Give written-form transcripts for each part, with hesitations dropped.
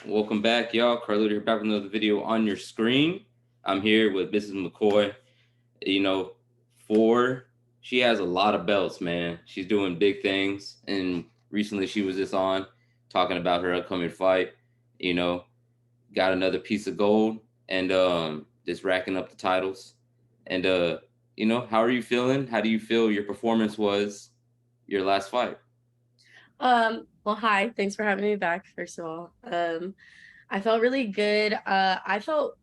Welcome back, y'all. Carlito here, back with another video on your screen. I'm here with Mrs. McCoy. You know, she has a lot of belts, man. She's doing big things, and recently she was just on talking about her upcoming fight. You know, got another piece of gold, and just racking up the titles. And how are you feeling? How do you feel your performance was your last fight? Well, hi. Thanks for having me back, first of all. I felt really good. I felt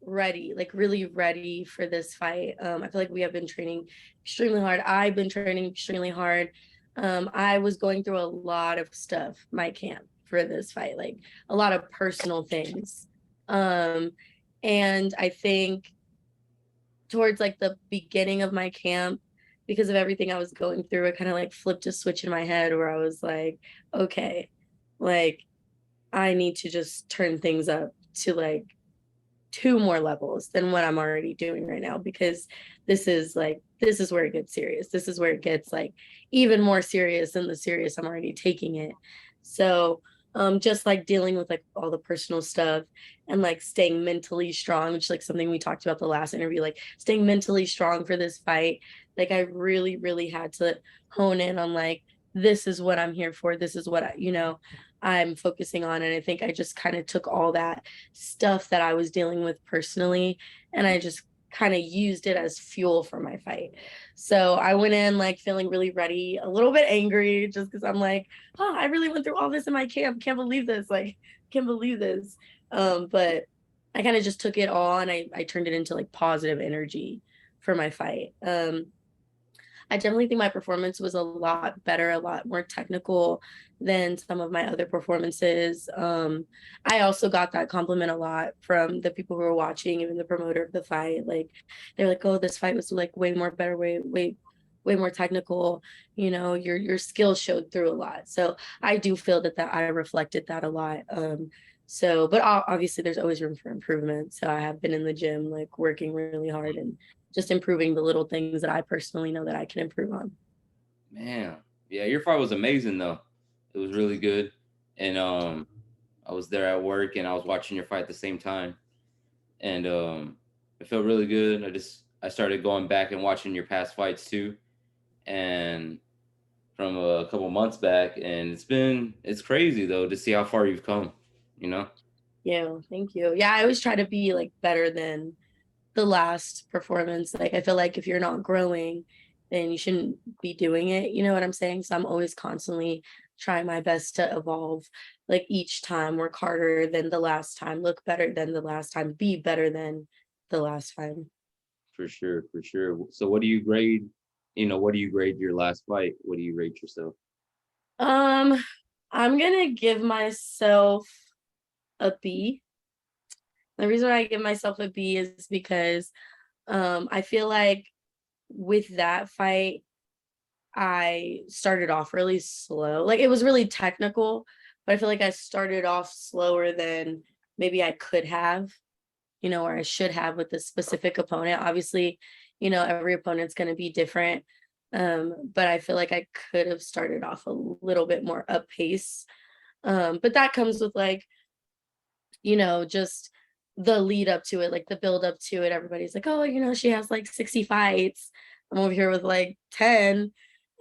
ready, like really ready for this fight. I feel like we have been training extremely hard. I've been training extremely hard. I was going through a lot of stuff, my camp, for this fight, like a lot of personal things. Um, and I think towards like the beginning of my camp, because of everything I was going through, it kind of like flipped a switch in my head where I was like, okay, like I need to just turn things up to like two more levels than what I'm already doing right now, because this is where it gets serious. This is where it gets like even more serious than the serious I'm already taking it. So just like dealing with like all the personal stuff and like staying mentally strong, which is like something we talked about the last interview, like staying mentally strong for this fight. Like I really, really had to hone in on like, this is what I'm here for. This is what I'm focusing on. And I think I just kind of took all that stuff that I was dealing with personally, and I just kind of used it as fuel for my fight. So I went in like feeling really ready, a little bit angry, just because I'm like, oh, I really went through all this in my camp. Can't believe this. Like, can't believe this. But I kind of just took it all and I turned it into like positive energy for my fight. I definitely think my performance was a lot better, a lot more technical than some of my other performances. I also got that compliment a lot from the people who were watching, even the promoter of the fight. Like they're like, "Oh, this fight was like way more better, way more technical. You know, your skills showed through a lot." So I do feel that I reflected that a lot. But obviously there's always room for improvement. So I have been in the gym, like working really hard and just improving the little things that I personally know that I can improve on. Man, yeah, your fight was amazing though. It was really good, and I was there at work and I was watching your fight at the same time, and it felt really good. I started going back and watching your past fights too, and from a couple months back, and it's crazy though to see how far you've come. You know. Yeah, thank you. Yeah, I always try to be like better than the last performance. Like I feel like if you're not growing, then you shouldn't be doing it. You know what I'm saying? So I'm always constantly trying my best to evolve. Like each time work harder than the last time, look better than the last time, be better than the last time. For sure, for sure. So, what do you grade? What do you grade your last fight? What do you rate yourself? Um, I'm gonna give myself a B. The reason why I give myself a B is because I feel like with that fight, I started off really slow. Like it was really technical, but I feel like I started off slower than maybe I could have, or I should have with this specific opponent. Obviously, every opponent's going to be different. But I feel like I could have started off a little bit more up pace. But that comes with like, just the lead up to it, like the build up to it. Everybody's like, oh, she has like 60 fights. I'm over here with like 10.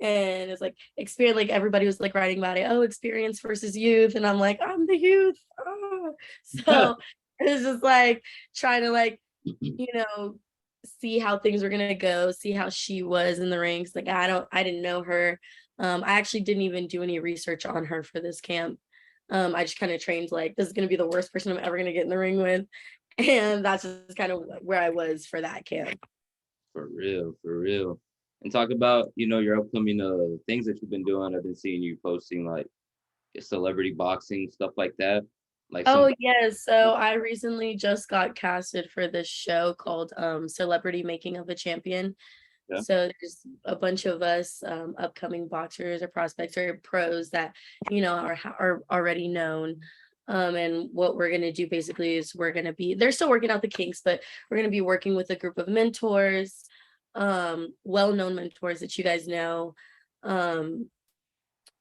And it's like experience, like everybody was like writing about it. Oh, experience versus youth. And I'm like, I'm the youth. Oh. So it's just like trying to like, you know, see how things were gonna go, see how she was in the rings. Like I didn't know her. I actually didn't even do any research on her for this camp. I just kind of trained like this is gonna be the worst person I'm ever gonna get in the ring with. And that's just kind of where I was for that camp. For real, for real. And talk about, your upcoming things that you've been doing. I've been seeing you posting like celebrity boxing, stuff like that. Like some Oh yes. So I recently just got casted for this show called Celebrity Making of a Champion. yeah, So there's a bunch of us upcoming boxers or prospects or pros that are already known. And what we're gonna do basically is they're still working out the kinks, but we're gonna be working with a group of mentors, well-known mentors that you guys know. And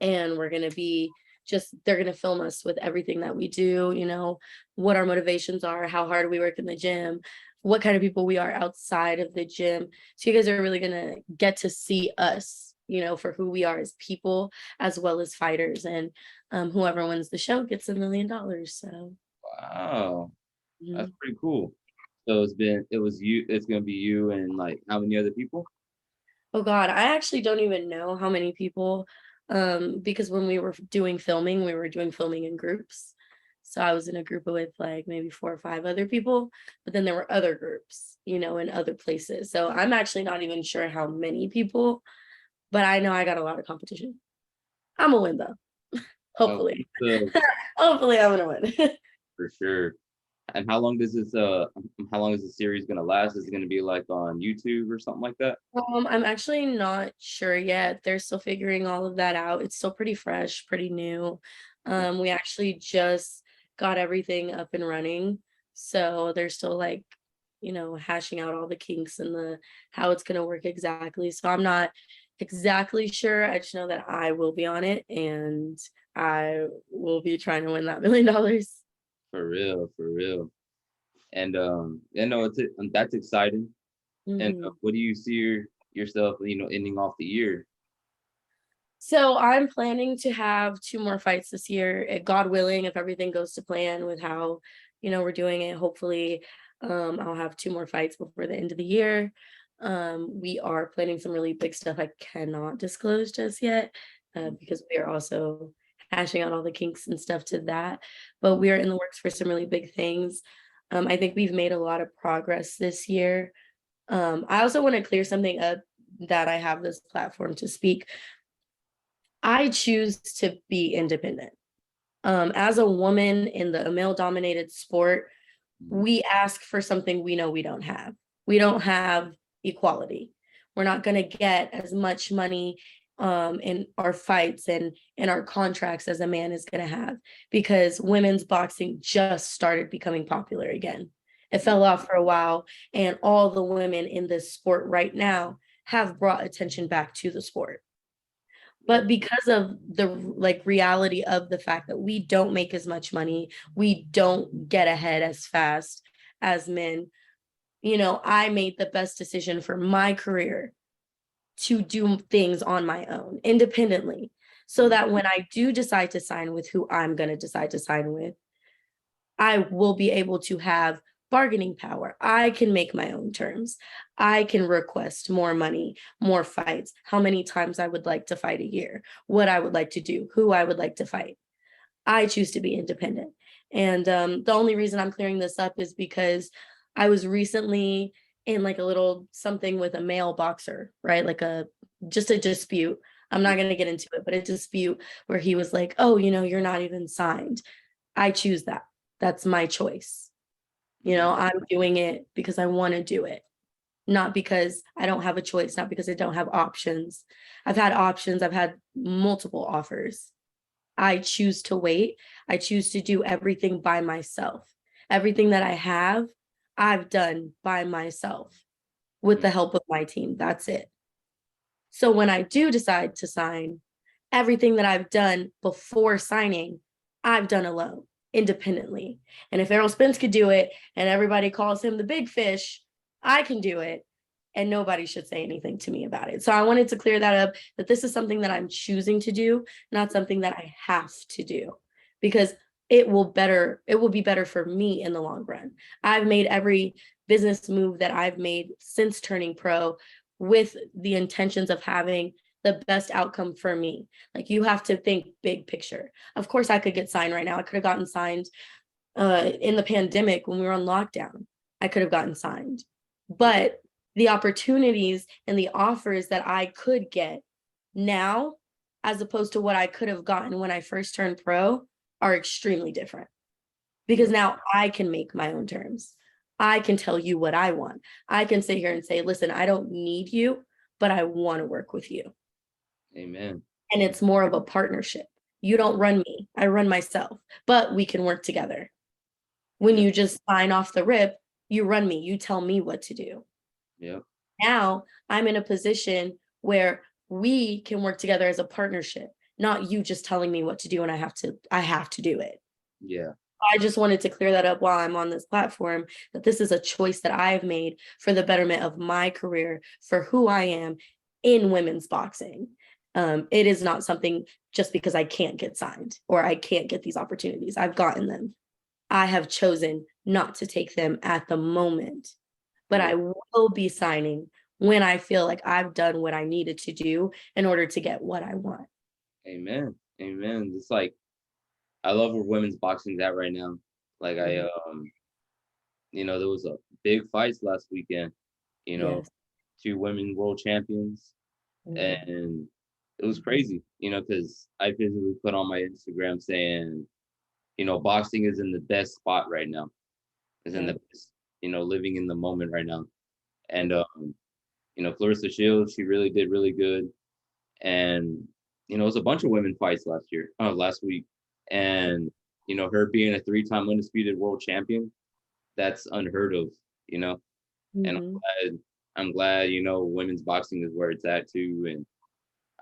we're gonna be just they're going to film us with everything that we do, you know, what our motivations are, how hard we work in the gym, what kind of people we are outside of the gym. So you guys are really going to get to see us, you know, for who we are as people as well as fighters. And whoever wins the show gets $1 million. So Wow, that's mhm. pretty cool. So it's gonna be you and like how many other people? Oh God, I actually don't even know how many people, because when we were doing filming, we were doing filming in groups. So I was in a group with like maybe 4 or 5 other people, but then there were other groups, you know, in other places. So I'm actually not even sure how many people, but I know I got a lot of competition. I'm gonna win though. Oh, Hopefully. so Hopefully I'm gonna win. for sure. And how long is the series gonna last? Is it gonna be like on YouTube or something like that? I'm actually not sure yet. They're still figuring all of that out. It's still pretty fresh, pretty new. We actually just got everything up and running. So they're still like, you know, hashing out all the kinks and the how it's gonna work exactly. So I'm not exactly sure. I just know that I will be on it and I will be trying to win that $1 million. For real, for real. And that's exciting. And Mhm. what do you see yourself, ending off the year? So I'm planning to have 2 more fights this year, God willing, if everything goes to plan with how, you know, we're doing it. Hopefully, I'll have 2 more fights before the end of the year. We are planning some really big stuff I cannot disclose just yet, because we are also hashing out all the kinks and stuff to that. But we are in the works for some really big things. I think we've made a lot of progress this year. I also want to clear something up that I have this platform to speak. I choose to be independent. As a woman in the male dominated sport, Mhm. we ask for something we know we don't have. We don't have equality. We're not going to get as much money in our fights and in our contracts as a man is going to have because women's boxing just started becoming popular again. It fell off for a while, and all the women in this sport right now have brought attention back to the sport. Yeah. But because of the like reality of the fact that we don't make as much money, we don't get ahead as fast as men, you know, I made the best decision for my career to do things on my own independently so Mhm. that when I do decide to sign with who I'm going to decide to sign with, I will be able to have bargaining power. I can make my own terms. I can request more money, more fights, how many times I would like to fight a year, what I would like to do, who I would like to fight. I choose to be independent. And the only reason I'm clearing this up is because I was recently in like a little something with a male boxer, right? Like a just a dispute. I'm not going to get into it, but a dispute where he was like, "Oh, you know, you're not even signed." I choose that. That's my choice. You Mhm. know, I'm doing it because I want to do it, not because I don't have a choice, not because I don't have options. I've had options, I've had multiple offers. I choose to wait. I choose to do everything by myself. Everything that I have, I've done by myself with Mhm. the help of my team. That's it. So when I do decide to sign, everything that I've done before signing, I've done alone, independently. And if Errol Spence could do it and everybody calls him the big fish, I can do it. And nobody should say anything to me about it. So I wanted to clear that up that this is something that I'm choosing to do, not something that I have to do, because it will be better for me in the long run. I've made every business move that I've made since turning pro with the intentions of having the best outcome for me. Like you have to think big picture. Of course, I could get signed right now. I could have gotten signed in the pandemic when we were on lockdown. I could have gotten signed, but the opportunities and the offers that I could get now, as opposed to what I could have gotten when I first turned pro, are extremely different because Yeah. now I can make my own terms. I can tell you what I want. I can sit here and say, listen, I don't need you, but I want to work with you. Amen. And it's more of a partnership. You don't run me, I run myself, but we can work together. When Yeah. you just sign off the rip, you run me, you tell me what to do. Yeah. Now I'm in a position where we can work together as a partnership. not you just telling me what to do and I have to do it. Yeah. I just wanted to clear that up while I'm on this platform, that this is a choice that I've made for the betterment of my career, for who I am in women's boxing. It is not something just because I can't get signed or I can't get these opportunities. I've gotten them. I have chosen not to take them at the moment, but I will be signing when I feel like I've done what I needed to do in order to get what I want. Amen. Amen. It's like I love where women's boxing's at right now. Like there was a big fights last weekend. Yes. 2 women world champions, and it was crazy. Because I physically put on my Instagram saying, boxing is in the best spot right now. Is in the best, living in the moment right now. And Clarissa Shields, she really did really good. And it was a bunch of women fights last week. And her being a 3-time undisputed world champion, that's unheard of, and I'm glad, women's boxing is where it's at too.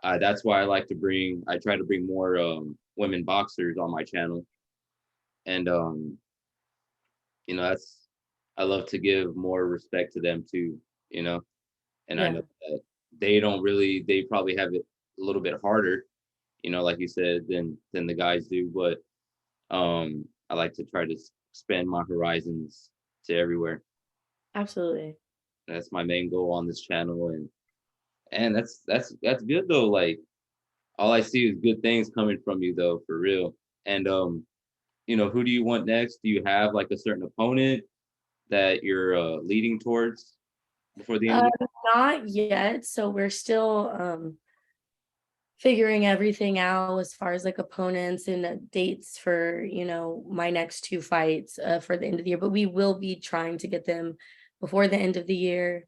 And that's why I try to bring more women boxers on my channel. And that's, I love to give more respect to them too, and I know that they probably have it a little bit harder, like you said, than the guys do. But I like to try to expand my horizons to everywhere. Absolutely. That's my main goal on this channel, and that's good though. Like all I see is good things coming from you though, for real. And who do you want next? Do you have like a certain opponent that you're leading towards before the end of the Not yet. So we're still figuring everything out as far as like opponents and dates for my next 2 fights for the end of the year, but we will be trying to get them before the end of the year,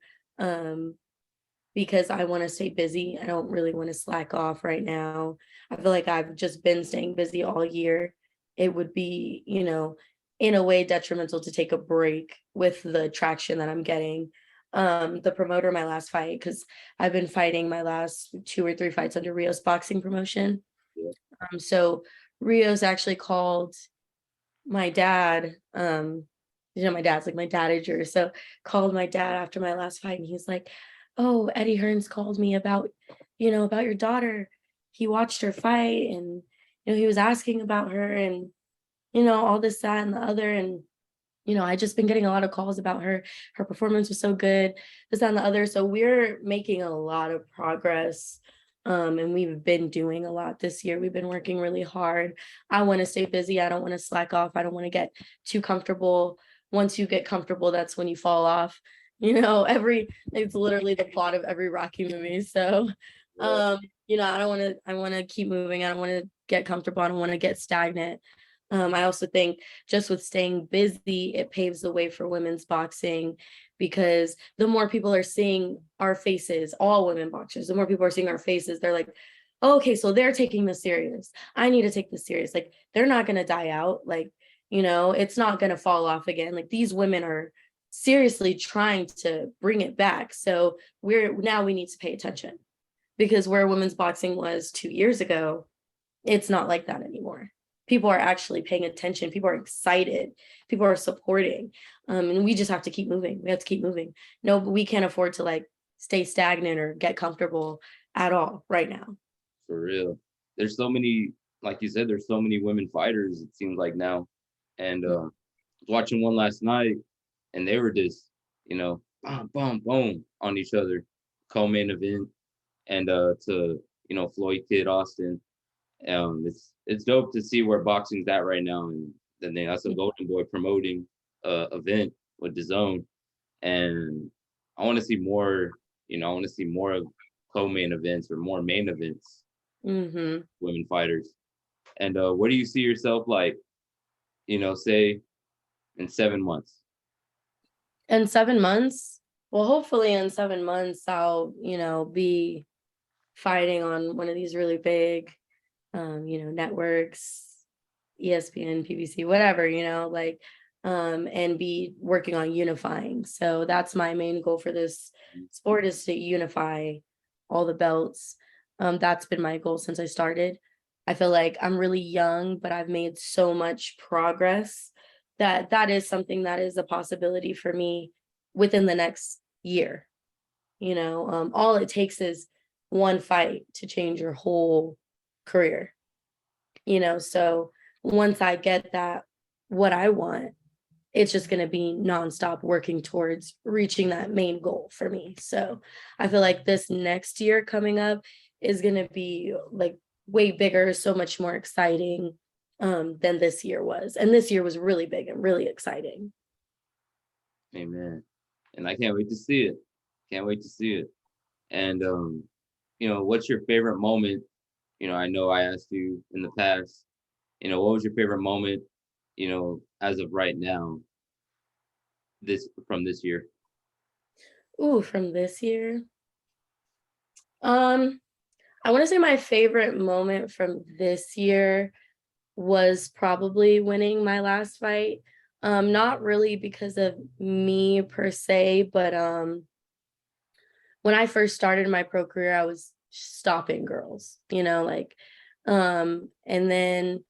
because I want to stay busy. I don't really want to slack off right now. I feel like I've just been staying busy all year. It would be in a way detrimental to take a break with the traction that I'm getting. The promoter of my last fight, because I've been fighting my last 2 or 3 fights under Rio's boxing promotion. year? So Rio's actually called my dad. My dad's like my dadager. So called my dad after my last fight, and he's like, "Oh, Eddie Hearns called me about your daughter. He watched her fight, and he was asking about her, and all this, that, and the other, and." I just been getting a lot of calls about her. Her performance was so good, this, that, and the other. So we're making a lot of progress. And we've been doing a lot this year. We've been working really hard. I want to stay busy. I don't want to slack off. I don't want to get too comfortable. Once you get comfortable, that's when you fall off. It's literally the plot of every Rocky movie. So, I want to keep moving. I don't want to get comfortable. I don't want to get stagnant. I also think just with staying busy, it paves the way for women's boxing, because the more people are seeing our faces, all women boxers, the more people are seeing our faces, they're like, oh, okay, so they're taking this serious. I need to take this serious. Like, they're not going to die out. Like, it's not going to fall off again. Like, these women are seriously trying to bring it back. So we need to pay attention, because where women's boxing was 2 years ago, it's not like that anymore. People are actually paying attention. People are excited. People are supporting. And we just have to keep moving. We have to keep moving. No, but we can't afford to like stay stagnant or get comfortable at all right now. For real. There's so many, like you said, there's so many women fighters, it seems like now. And watching one last night, and they were just, boom, boom, boom on each other. Co-main event, and to Floyd Kid Austin. It's dope to see where boxing's at right now, and then that's a Golden Boy promoting event with the Zone, and I want to see more. I want to see more of co-main events or more main events, women fighters. And where do you see yourself, like, say in 7 months? In 7 months, well, hopefully in 7 months I'll be fighting on one of these really big networks, ESPN, PBC, whatever, and be working on unifying. So that's my main goal for this sport, is to unify all the belts. That's been my goal since I started. I feel like I'm really young, but I've made so much progress that that is something that is a possibility for me within the next year. All it takes is one fight to change your whole career. So once I get that, what I want, it's just going to be nonstop working towards reaching that main goal for me. So I feel like this next year coming up is going to be like way bigger, so much more exciting than this year was. And this year was really big and really exciting. Amen. And I can't wait to see it. Can't wait to see it. And what's your favorite moment? I know I asked you in the past, what was your favorite moment, as of right now, from this year? Ooh, from this year. I want to say my favorite moment from this year was probably winning my last fight. Not really because of me per se, but when I first started my pro career, I was stopping girls, and then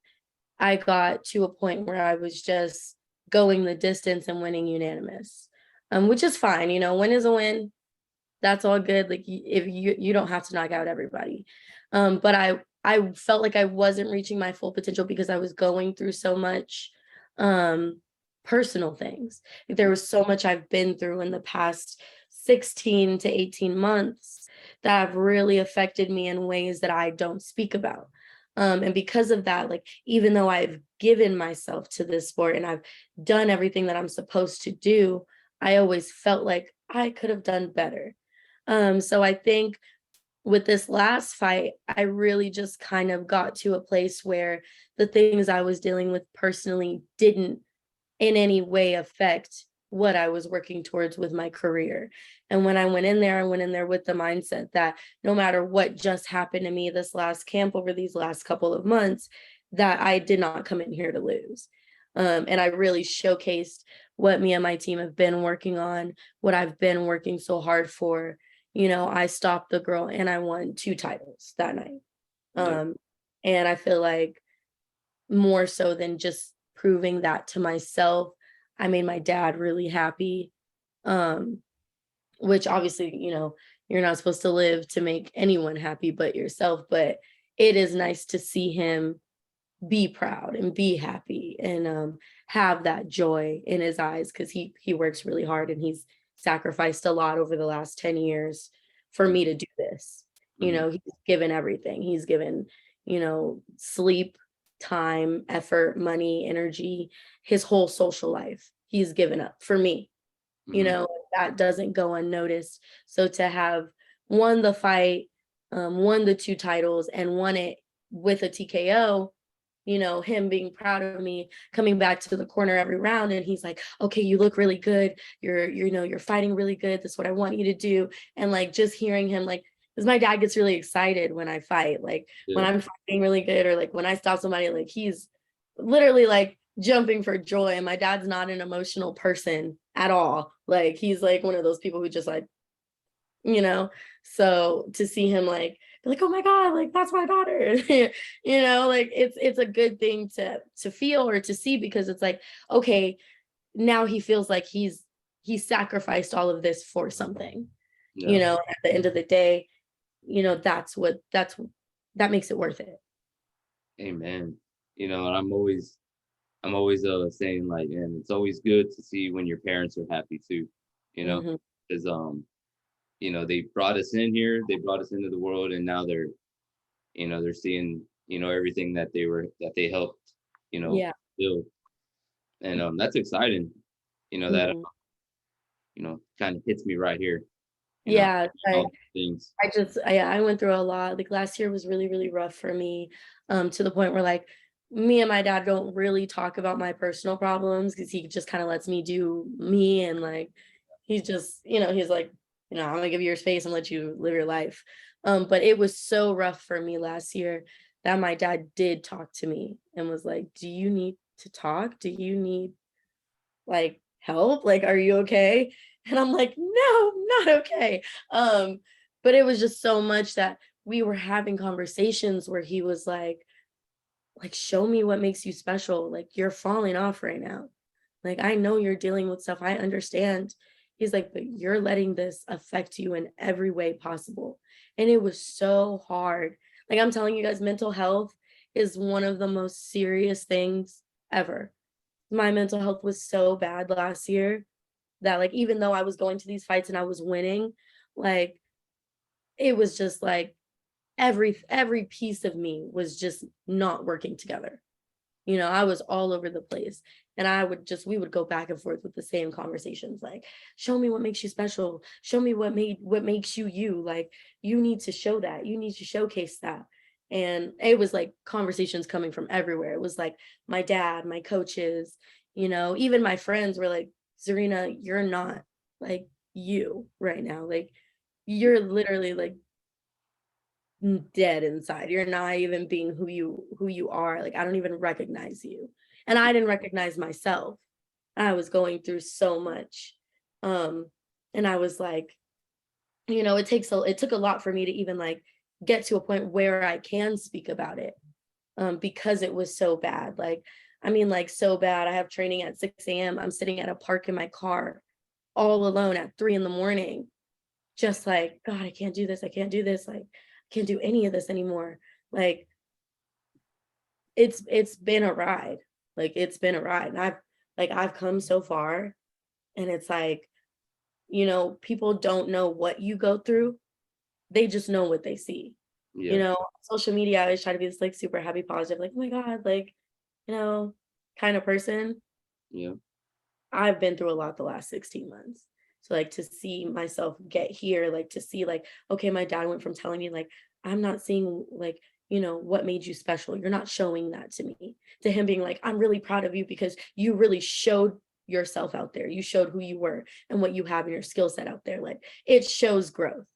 I got to a point where I was just going the distance and winning unanimous, which is fine. Win is a win. That's all good. Like if you don't have to knock out everybody. But I felt like I wasn't reaching my full potential because I was going through so much personal things. There was so much I've been through in the past 16 to 18 months that have really affected me in ways that I don't speak about. And because of that, like, even though I've given myself to this sport and I've done everything that I'm supposed to do, I always felt like I could have done better. So I think with this last fight, I really just kind of got to a place where the things I was dealing with personally didn't in any way affect what I was working towards with my career. And when I went in there, I went in there with the mindset that no matter what just happened to me this last camp over these last couple of months, that I did not come in here to lose. And I really showcased what me and my team have been working on, what I've been working so hard for. I stopped the girl and I won 2 titles that night. Yeah. And I feel like more so than just proving that to myself, I made my dad really happy. Which obviously, you're not supposed to live to make anyone happy but yourself, but it is nice to see him be proud and be happy and have that joy in his eyes because he works really hard and he's sacrificed a lot over the last 10 years for me to do this. Mhm. He's given everything. He's given, sleep, time, effort, money, energy, his whole social life. He's given up for me. Mhm. That doesn't go unnoticed. So to have won the fight, won the 2 titles and won it with a TKO, him being proud of me, coming back to the corner every round and he's like, okay, you look really good, you're fighting really good, that's what I want you to do. And like just hearing him, like, because my dad gets really excited when I fight, like when Yeah. I'm fighting really good or like when I stop somebody, like he's literally like jumping for joy. And my dad's not an emotional person at all. Like he's like one of those people who just like, you know so to see him like be like, oh my god, like that's my daughter. Like it's a good thing to feel or to see, because it's like, okay, now he feels like he sacrificed all of this for something. Yeah. At the end of the day, that makes it worth it. Amen. And I'm always saying, like, and it's always good to see when your parents are happy too, you know, Hmm. because they brought us in here, they brought us into the world, and now they're seeing, everything that they helped, you know, Yeah. build. And that's exciting, that Hmm. kind of hits me right here, you know, Yeah. all these things. I went through a lot. Like last year was really, really rough for me, to the point where like me and my dad don't really talk about my personal problems because he just kind of lets me do me. And like he's just, he's like, I'm gonna give you your space and let you live your life. But it was so rough for me last year that my dad did talk to me and was like, do you need to talk? Do you need like help? Like, are you okay? And I'm like, no, I'm not okay. But it was just so much that we were having conversations where he was like, like, show me what makes you special. Like, you're falling off right now. Like, I know you're dealing with stuff. I understand. He's like, but you're letting this affect you in every way possible. And it was so hard. Like, I'm telling you guys, mental health is one of the most serious things ever. My mental health was so bad last year that, like, even though I was going to these fights and I was winning, like, it was just like every piece of me was just not working together. You know, I was all over the place. And we would go back and forth with the same conversations, like, show me what makes you special. Show me what makes you you. Like, you need to show that. You need to showcase that. And it was like conversations coming from everywhere. It was like my dad, my coaches, you know, even my friends were like, Czarina, you're not like you right now. Like, you're literally like dead inside. You're not even being who you are. Like, I don't even recognize you. And I didn't recognize myself. I was going through so much. Um and I was like, you know, it took a lot for me to even like get to a point where I can speak about it. Because it was so bad. Like, I mean, like, so bad. I have training at 6 a.m. I'm sitting at a park in my car all alone at 3 in the morning, just like, God, I can't do this. I can't do this. Like, I can't do any of this anymore. Like, it's been a ride. Like, it's been a ride. And I've come so far, and it's like, you know, people don't know what you go through. They just know what they see. You Yeah. know, social media, I always try to be this like super happy, positive, like, oh my God, like, you know, kind of person. Yeah. I've been through a lot the last 16 months. So, like, to see myself get here, like, to see, like, okay, my dad went from telling me, like, I'm not seeing, like, you know, what made you special. You're not showing that to me. To him being like, I'm really proud of you because you really showed yourself out there. You showed who you were and what you have in your skill set out there. Like, it shows growth,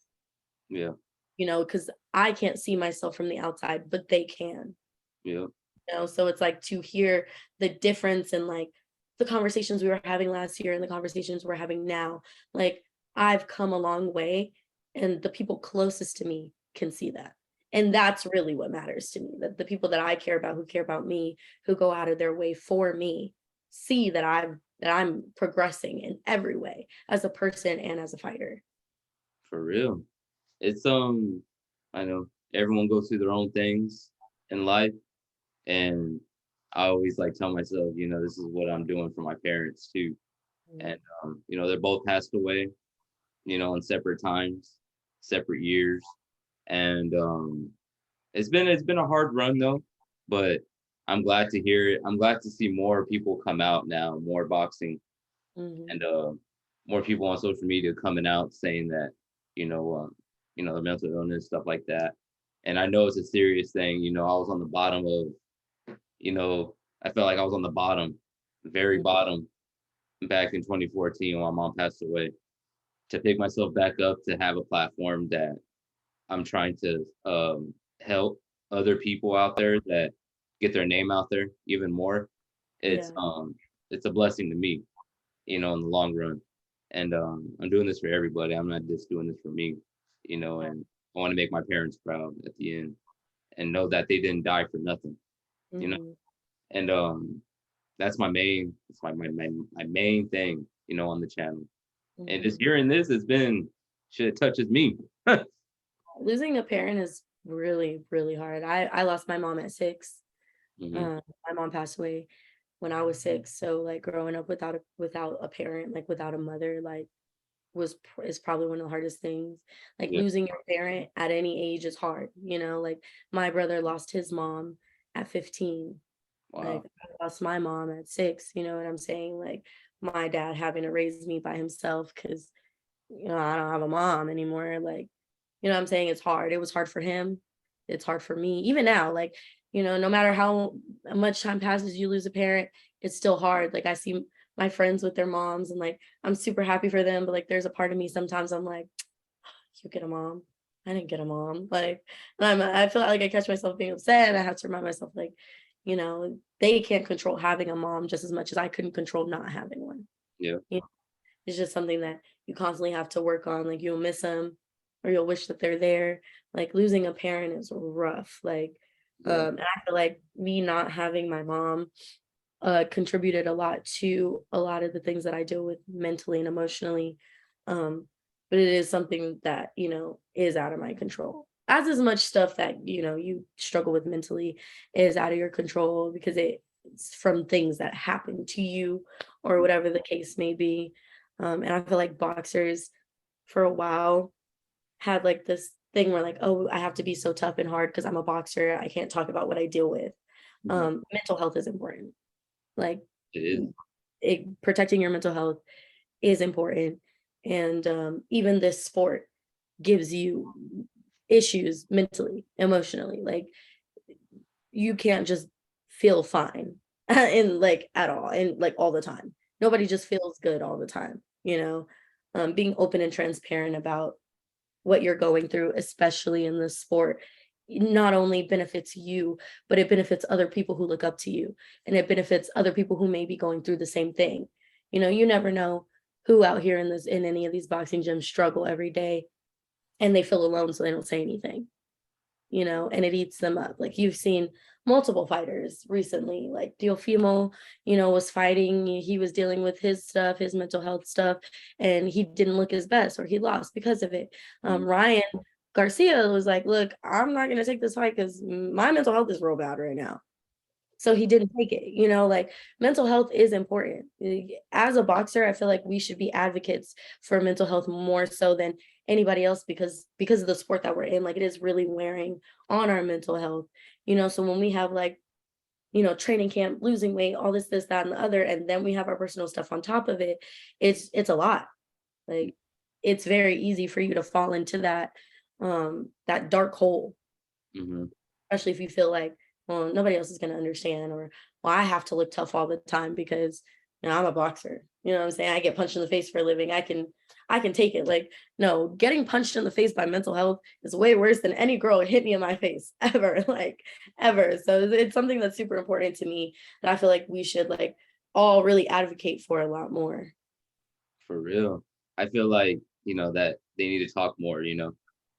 Yeah. you know, because I can't see myself from the outside, but they can. Yeah. You know, so it's like to hear the difference in like the conversations we were having last year and the conversations we're having now. Like, I've come a long way, and the people closest to me can see that. And that's really what matters to me, that the people that I care about, who care about me, who go out of their way for me, see that I'm progressing in every way as a person and as a fighter. For real. It's I know everyone goes through their own things in life, and I always like tell myself, this is what I'm doing for my parents too. Mm. And they're both passed away, in separate times, separate years. And it's been a hard run though, but I'm glad to hear it. I'm glad to see more people come out now, more boxing, Mhm. and more people on social media coming out saying that, the mental illness, stuff like that. And I know it's a serious thing. I was on the bottom of, I felt like I was on the bottom, very Mhm. bottom, back in 2014 when my mom passed away. To pick myself back up, to have a platform that I'm trying to help other people out there that get their name out there even more. It's Yeah. um it's a blessing to me, in the long run. And I'm doing this for everybody. I'm not just doing this for me, and I want to make my parents proud at the end and know that they didn't die for nothing, you know. Mhm. And that's my main thing, on the channel. And just Mhm. hearing this has been shit, it touches me. Losing a parent is really, really hard. I lost my mom at 6. Hmm. My mom passed away when I was 6, so, like, growing up without a parent, like, without a mother, like, is probably one of the hardest things. Like, Yeah. losing your parent at any age is hard, you know? Like, my brother lost his mom at 15. Like, Wow. I lost my mom at 6, you know what I'm saying? Like, my dad having to raise me by himself because, you know, I don't have a mom anymore, like, you know what I'm saying? It's hard. It was hard for him. It's hard for me. Even now, like, you know, no matter how much time passes, you lose a parent, it's still hard. Like, I see my friends with their moms and like I'm super happy for them, but like there's a part of me sometimes I'm like, you get a mom. I didn't get a mom. Like, and I feel like I catch myself being upset and I have to remind myself like, you know, they can't control having a mom just as much as I couldn't control not having one. Yeah. You know, it's just something that you constantly have to work on. Like, you'll miss them or you'll wish that they're there. Like, losing a parent is rough. Like, And I feel like me not having my mom contributed a lot to a lot of the things that I deal with mentally and emotionally. But it is something that, is out of my control. As much stuff that, you struggle with mentally is out of your control because it's from things that happen to you or whatever the case may be. And I feel like boxers for a while had like this thing where like, oh, I have to be so tough and hard because I'm a boxer. I can't talk about what I deal with. Mental health is important. Like It is. protecting your mental health is important. And even this sport gives you issues mentally, emotionally. Like you can't just feel fine and like at all and like all the time. Nobody just feels good all the time, being open and transparent about what you're going through, especially in this sport, not only benefits you, but it benefits other people who look up to you. And it benefits other people who may be going through the same thing. You never know who out here in any of these boxing gyms struggle every day and they feel alone, so they don't say anything, and it eats them up. Like you've seen multiple fighters recently, like Diofimo, was fighting, he was dealing with his stuff, his mental health stuff, and he didn't look his best or he lost because of it. Ryan Garcia was like, look, I'm not going to take this fight because my mental health is real bad right now. So he didn't take it, like mental health is important. As a boxer, I feel like we should be advocates for mental health more so than anybody else because of the sport that we're in. Like it is really wearing on our mental health, so when we have like, training camp, losing weight, all this, that, and the other, and then we have our personal stuff on top of it, it's a lot. Like it's very easy for you to fall into that dark hole, especially if you feel like, well, nobody else is going to understand, or, well, I have to look tough all the time because, I'm a boxer. You know what I'm saying? I get punched in the face for a living. I can take it. Like, no, getting punched in the face by mental health is way worse than any girl hit me in my face ever, like ever. So it's something that's super important to me that I feel like we should like all really advocate for a lot more. For real. I feel like, that they need to talk more,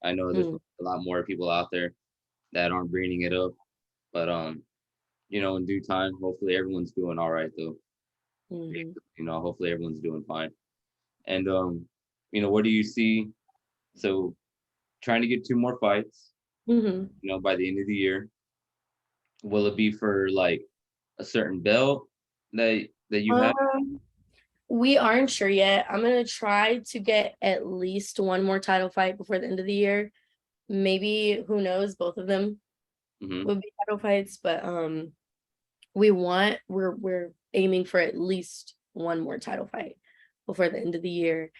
I know there's Mm, a lot more people out there that aren't bringing it up, but in due time, hopefully everyone's doing all right though. mhm, Hopefully everyone's doing fine. And what do you see? So trying to get 2 more fights, mhm. by the end of the year. Will it be for like a certain belt that you have? Um, we aren't sure yet. I'm gonna try to get at least one more title fight before the end of the year. Maybe, who knows, both of them Hmm. would be title fights, but we're aiming for at least one more title fight before the end of the year.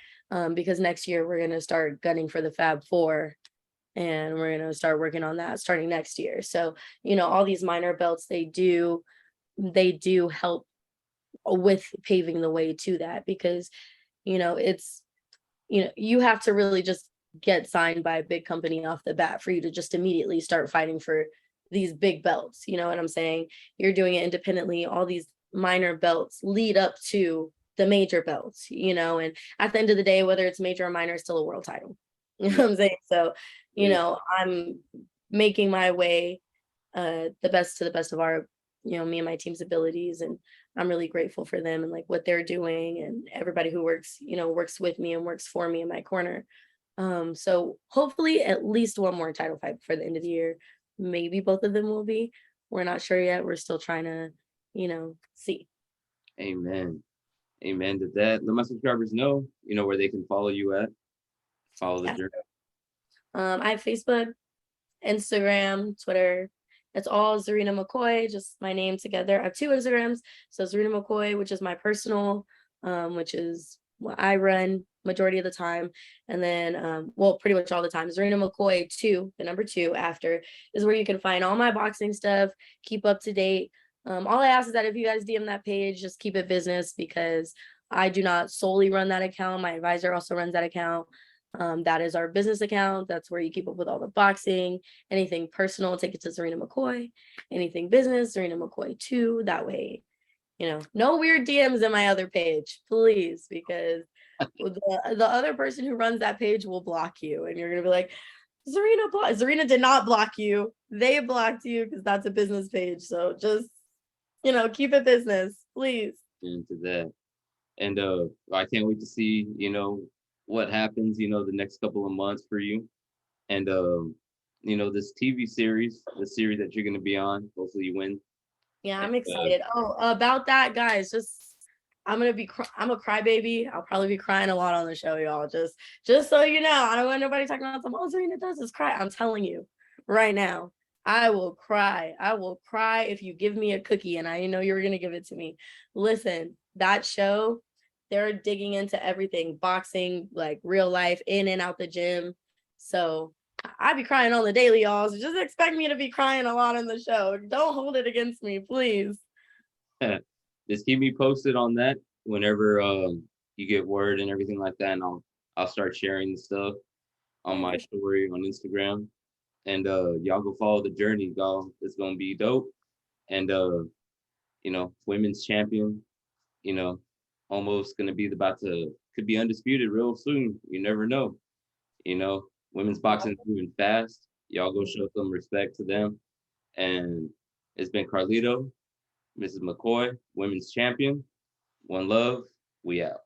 Because next year we're gonna start gunning for the Fab Four and we're gonna start working on that starting next year. So, all these minor belts they do help with paving the way to that because it's you have to really just get signed by a big company off the bat for you to just immediately start fighting for these big belts. You know what I'm saying? You're doing it independently. All these minor belts lead up to the major belts, and at the end of the day, whether it's major or minor, it's still a world title. You know Yeah. what I'm saying? So, Yeah. I'm making my way to the best of our, me and my team's abilities. And I'm really grateful for them and like what they're doing and everybody who works with me and works for me in my corner. So hopefully at least one more title fight before the end of the year. Maybe both of them will be. We're not sure yet. We're still trying to, see. Amen. Amen to that. Let my subscribers know, where they can follow you at. Follow the Yeah. journey. I have Facebook, Instagram, Twitter. It's all Czarina McCoy, just my name together. I have two Instagrams. So Czarina McCoy, which is my personal, which is what I run majority of the time. And then, well, pretty much all the time. Czarina McCoy 2, the number 2 after, is where you can find all my boxing stuff, keep up to date. All I ask is that if you guys DM that page, just keep it business because I do not solely run that account. My advisor also runs that account. That is our business account. That's where you keep up with all the boxing. Anything personal, take it to Czarina McCoy. Anything business, Czarina McCoy 2. That way, no weird DMs in my other page, please, because the other person who runs that page will block you, and you're gonna be like, Czarina did not block you. They blocked you because that's a business page. So just, keep it business, please. Into that. And I can't wait to see, what happens, the next couple of months for you. And this TV series, the series that you're gonna be on. Hopefully you win. Yeah, And, I'm excited. Oh, about that, guys, I'm a crybaby. I'll probably be crying a lot on the show, y'all. Just so you know, I don't want nobody talking about some. Oh, Serena does this cry. I'm telling you, right now, I will cry. I will cry if you give me a cookie, and I know you were gonna give it to me. Listen, that show, they're digging into everything, boxing, like real life, in and out the gym. So I be crying on the daily, y'all. So just expect me to be crying a lot in the show. Don't hold it against me, please. just keep me posted on that whenever you get word and everything like that, and I'll start sharing the stuff on Yeah, my for sure. story on Instagram. And y'all go follow the journey, y'all. It's gonna be dope. And women's champion, you know, almost gonna be about to could be undisputed real soon. You never know. You know, women's boxing is moving fast. Y'all go show some respect to them. And it's been Carlito, Mrs. McCoy, women's champion. One love. We out.